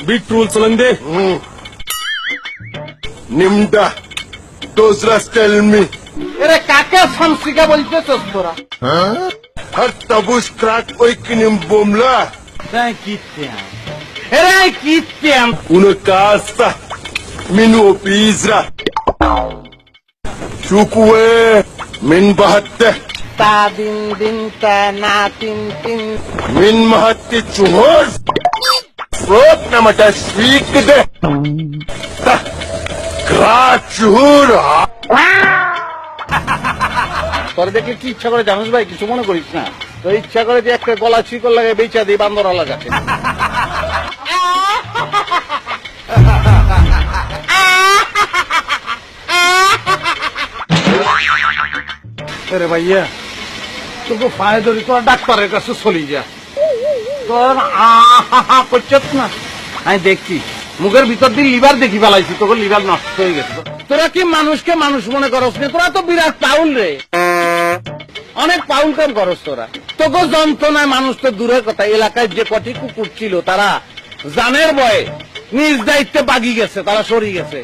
Beat rule चलन दे निम्डा दूसरा tell me এরে কাকে শামসিকা বলতেছস তোরা? हर तबुस क्रैक कोई किनिम बोमला তাই কিত্যাম এরে কিত্যাম una casa minu pizra shukwe min bahatte তা দিন দিন তা না তিন তিন min mahatti chuhor frot namata sweet de ta krat chuhur তোর দেখে কি ইচ্ছা করে জানিস ভাই? কিছু মনে করিস না, তো ইচ্ছা করে যে একটা গলা শিকল লাগে বেচা দিই বান্দরওয়ালা যাকে। আরে ভাইয়া তোকে পায়ে ধরি, তোর ডাক্তারের কাছে চলি যা। তোর করছত না, আমি দেখছি মুখের ভিতর দিয়ে লিভার দেখি ফেলাইছি, তোকে লিভার নষ্ট হয়ে গেছে। তোরা কি মানুষকে মানুষ মনে করস না? তোরা তো বিরাট পাউল রে, অনেক পাউল কাম করস তোরা। তোকে যন্ত্রণায় মানুষ তো দূরের কথা, এলাকায় যে কটি কুকুর ছিল তারা জানের ভয়ে নিজ দায়িত্বে বাগি গেছে, তারা সরি গেছে।